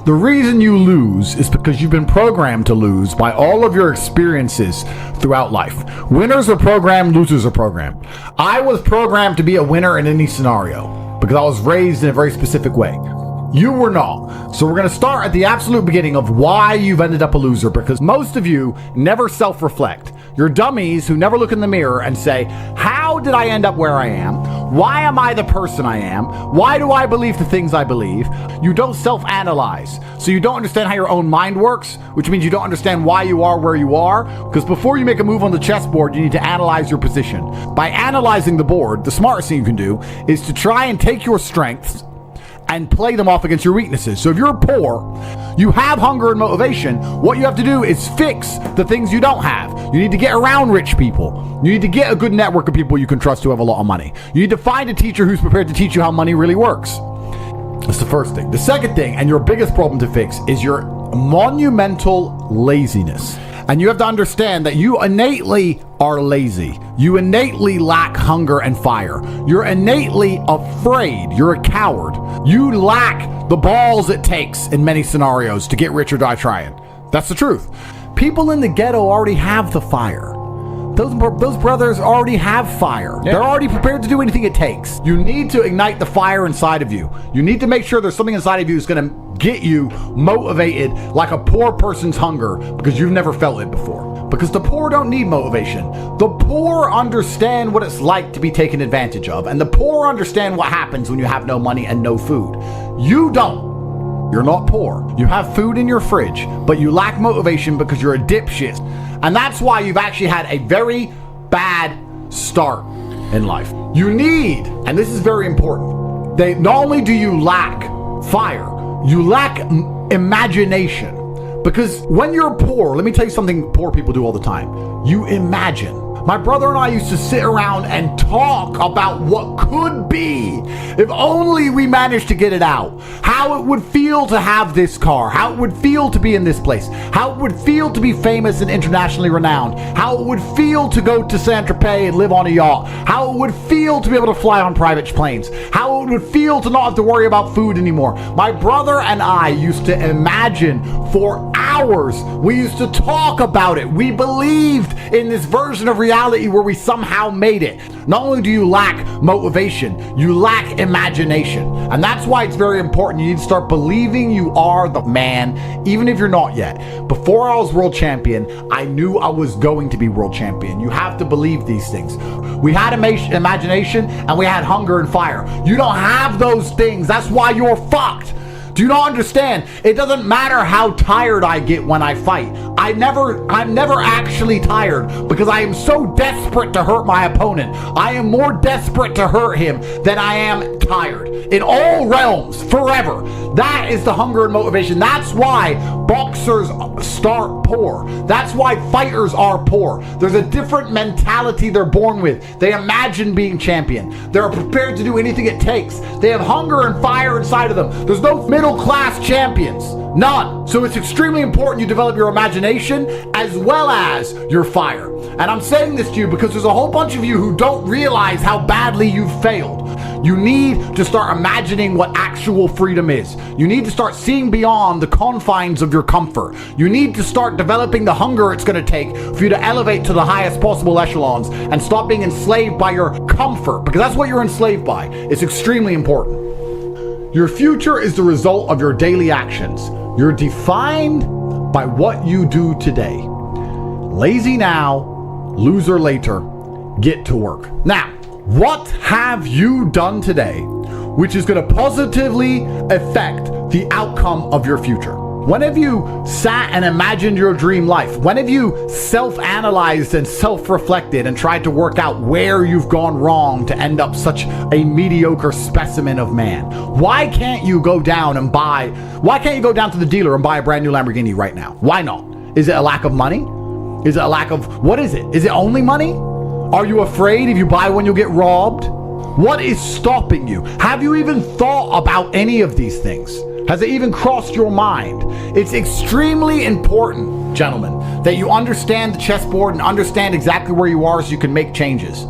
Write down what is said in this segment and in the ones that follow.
The reason you lose is because you've been programmed to lose by all of your experiences throughout life. Winners are programmed, losers are programmed. I was programmed to be a winner in any scenario because I was raised in a very specific way. You were not. So we're going to start at the absolute beginning of why you've ended up a loser, because most of you never self-reflect. You're dummies who never look in the mirror and say, how did I end up where I am? Why am I the person I am? Why do I believe the things I believe? You don't self-analyze. So you don't understand how your own mind works, which means you don't understand why you are where you are. Because before you make a move on the chessboard, you need to analyze your position. By analyzing the board, the smartest thing you can do is to try and take your strengths and play them off against your weaknesses. So if you're poor, you have hunger and motivation, what you have to do is fix the things you don't have. You need to get around rich people. You need to get a good network of people you can trust who have a lot of money. You need to find a teacher who's prepared to teach you how money really works. That's the first thing. The second thing, and your biggest problem to fix, is your monumental laziness. And you have to understand that you innately are lazy. You innately lack hunger and fire. You're innately afraid. You're a coward. You lack the balls it takes in many scenarios to get rich or die trying. That's the truth. People in the ghetto already have the fire. Those brothers already have fire. Yeah. They're already prepared to do anything it takes. You need to ignite the fire inside of you. You need to make sure there's something inside of you that's going to get you motivated like a poor person's hunger, because you've never felt it before. Because the poor don't need motivation. The poor understand what it's like to be taken advantage of, and the poor understand what happens when you have no money and no food. You don't. You're not poor. You have food in your fridge, but you lack motivation because you're a dipshit. And that's why you've actually had a very bad start in life. You need, and this is very important, not only do you lack fire, you lack imagination. Because when you're poor, let me tell you something poor people do all the time. You imagine. My brother and I used to sit around and talk about what could be if only we managed to get it out. How it would feel to have this car. How it would feel to be in this place. How it would feel to be famous and internationally renowned. How it would feel to go to Saint-Tropez and live on a yacht. How it would feel to be able to fly on private planes. How it would feel to not have to worry about food anymore. My brother and I used to imagine for hours. We used to talk about it. We believed in this version of reality where we somehow made it. Not only do you lack motivation, you lack imagination. And that's why it's very important. You need to start believing you are the man, even if you're not yet. Before I was world champion, I knew I was going to be world champion. You have to believe these things. We had imagination and we had hunger and fire. You don't have those things. That's why you're fucked. Do you not understand? It doesn't matter how tired I get when I fight. I'm never actually tired because I am so desperate to hurt my opponent. I am more desperate to hurt him than I am tired. In all realms, forever. That is the hunger and motivation. That's why boxers start poor. That's why fighters are poor. There's a different mentality they're born with. They imagine being champion. They're prepared to do anything it takes. They have hunger and fire inside of them. There's no middle-class champions. None. So it's extremely important you develop your imagination as well as your fire. And I'm saying this to you because there's a whole bunch of you who don't realize how badly you've failed. You need to start imagining what actual freedom is. You need to start seeing beyond the confines of your comfort. You need to start developing the hunger it's going to take for you to elevate to the highest possible echelons and stop being enslaved by your comfort, because that's what you're enslaved by. It's extremely important. Your future is the result of your daily actions. You're defined by what you do today. Lazy now, loser later. Get to work. Now, what have you done today which is going to positively affect the outcome of your future? When have you sat and imagined your dream life? When have you self-analyzed and self-reflected and tried to work out where you've gone wrong to end up such a mediocre specimen of man? Why can't you go down to the dealer and buy a brand new Lamborghini right now? Why not? Is it a lack of money? Is it a lack of, what is it? Is it only money? Are you afraid if you buy one you'll get robbed? What is stopping you? Have you even thought about any of these things? Has it even crossed your mind? It's extremely important, gentlemen, that you understand the chessboard and understand exactly where you are so you can make changes.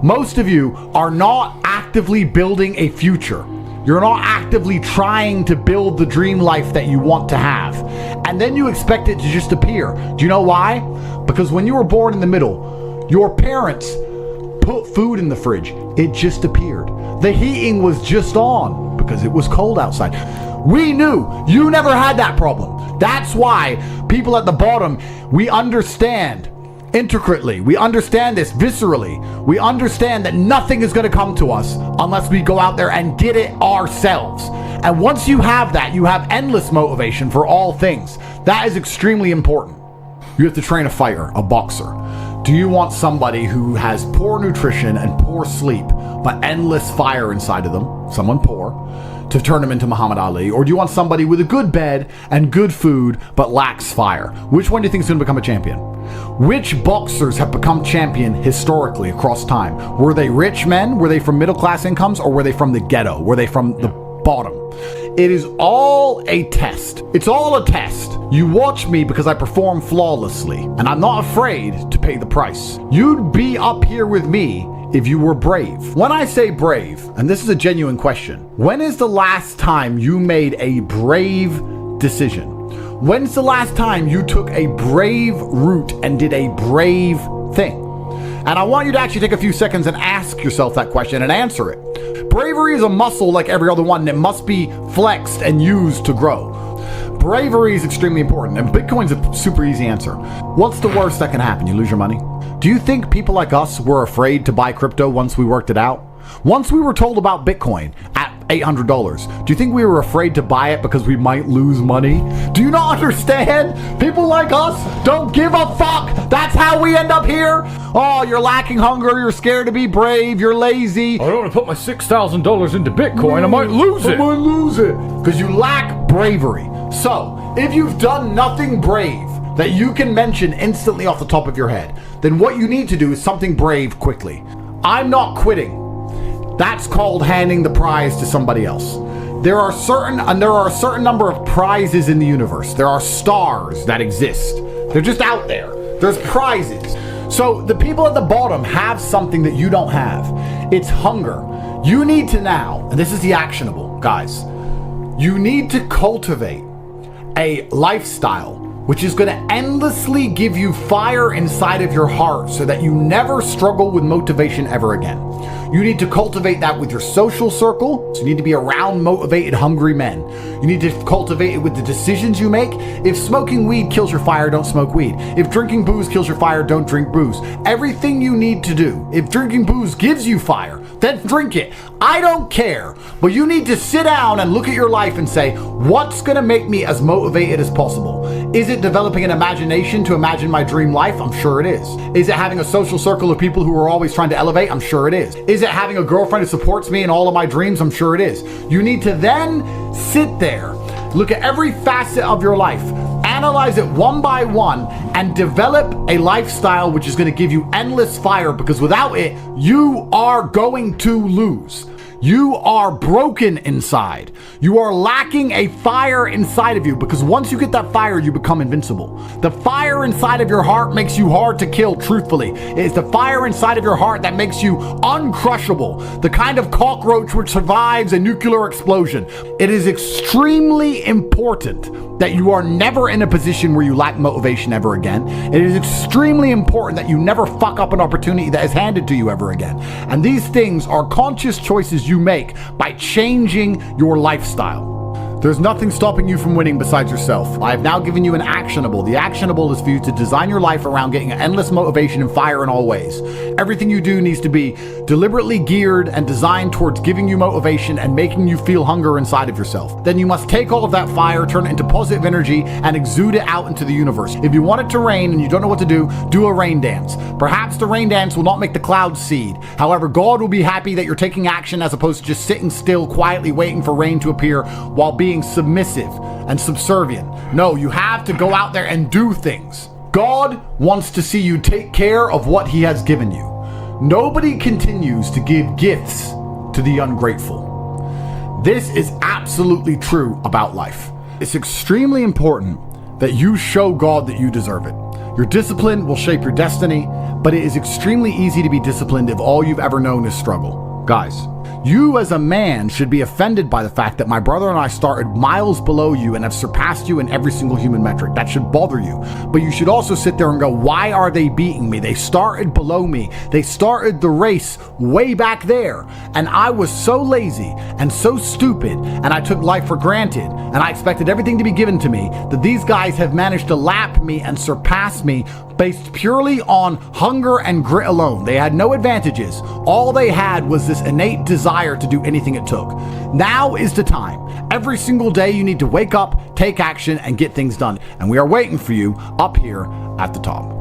Most of you are not actively building a future. You're not actively trying to build the dream life that you want to have. And then you expect it to just appear. Do you know why? Because when you were born in the middle, your parents put food in the fridge. It just appeared. The heating was just on because it was cold outside. We knew you never had that problem. That's why people at the bottom, we understand intricately. We understand this viscerally. We understand that nothing is going to come to us unless we go out there and get it ourselves. And once you have that, you have endless motivation for all things. That is extremely important. You have to train a fighter, a boxer. Do you want somebody who has poor nutrition and poor sleep, but endless fire inside of them, someone poor, to turn them into Muhammad Ali? Or do you want somebody with a good bed and good food, but lacks fire? Which one do you think is going to become a champion? Which boxers have become champion historically across time? Were they rich men? Were they from middle class incomes? Or were they from the ghetto? Were they from the bottom? It is all a test. It's all a test. You watch me because I perform flawlessly, and I'm not afraid to pay the price. You'd be up here with me if you were brave. When I say brave, and this is a genuine question, when is the last time you made a brave decision? When's the last time you took a brave route and did a brave thing? And I want you to actually take a few seconds and ask yourself that question and answer it. Bravery is a muscle like every other one, and it must be flexed and used to grow. Bravery is extremely important, and Bitcoin's a super easy answer. What's the worst that can happen? You lose your money? Do you think people like us were afraid to buy crypto once we worked it out? Once we were told about Bitcoin at $800, do you think we were afraid to buy it because we might lose money? Do you not understand? People like us don't give a fuck. That's how we end up here. Oh, you're lacking hunger. You're scared to be brave. You're lazy. I don't want to put my $6,000 into Bitcoin. I might lose it. I might lose it. Because you lack bravery. So, if you've done nothing brave that you can mention instantly off the top of your head, then what you need to do is something brave quickly. I'm not quitting. That's called handing the prize to somebody else. There are a certain number of prizes in the universe. There are stars that exist. They're just out there. There's prizes. So the people at the bottom have something that you don't have. It's hunger. You need to now, and this is the actionable, guys, you need to cultivate a lifestyle which is going to endlessly give you fire inside of your heart so that you never struggle with motivation ever again. You need to cultivate that with your social circle. So you need to be around motivated, hungry men. You need to cultivate it with the decisions you make. If smoking weed kills your fire, don't smoke weed. If drinking booze kills your fire, don't drink booze. Everything you need to do. If drinking booze gives you fire, then drink it. I don't care. But you need to sit down and look at your life and say, what's going to make me as motivated as possible? Is it developing an imagination to imagine my dream life? I'm sure it is. Is it having a social circle of people who are always trying to elevate? I'm sure it is. Is it having a girlfriend who supports me in all of my dreams? I'm sure it is. You need to then sit there, look at every facet of your life, analyze it one by one, and develop a lifestyle which is going to give you endless fire, because without it, you are going to lose. You are broken inside. You are lacking a fire inside of you, because once you get that fire, you become invincible. The fire inside of your heart makes you hard to kill, truthfully. It is the fire inside of your heart that makes you uncrushable, the kind of cockroach which survives a nuclear explosion. It is extremely important that you are never in a position where you lack motivation ever again. It is extremely important that you never fuck up an opportunity that is handed to you ever again. And these things are conscious choices you make by changing your lifestyle. There's nothing stopping you from winning besides yourself. I have now given you an actionable. The actionable is for you to design your life around getting endless motivation and fire in all ways. Everything you do needs to be deliberately geared and designed towards giving you motivation and making you feel hunger inside of yourself. Then you must take all of that fire, turn it into positive energy, and exude it out into the universe. If you want it to rain and you don't know what to do a rain dance. Perhaps the rain dance will not make the clouds seed. However, God will be happy that you're taking action as opposed to just sitting still, quietly waiting for rain to appear while being submissive and subservient. No, you have to go out there and do things. God wants to see you take care of what He has given you. Nobody continues to give gifts to the ungrateful. This is absolutely true about life. It's extremely important that you show God that you deserve it. Your discipline will shape your destiny, but it is extremely easy to be disciplined if all you've ever known is struggle. Guys, You as a man should be offended by the fact that my brother and I started miles below you and have surpassed you in every single human metric. That should bother you. But you should also sit there and go, why are they beating me? They started below me. They started the race way back there. And I was so lazy and so stupid, and I took life for granted, and I expected everything to be given to me, that these guys have managed to lap me and surpass me based purely on hunger and grit alone. They had no advantages. All they had was this innate desire to do anything it took. Now is the time. Every single day you need to wake up, take action, and get things done. And we are waiting for you up here at the top.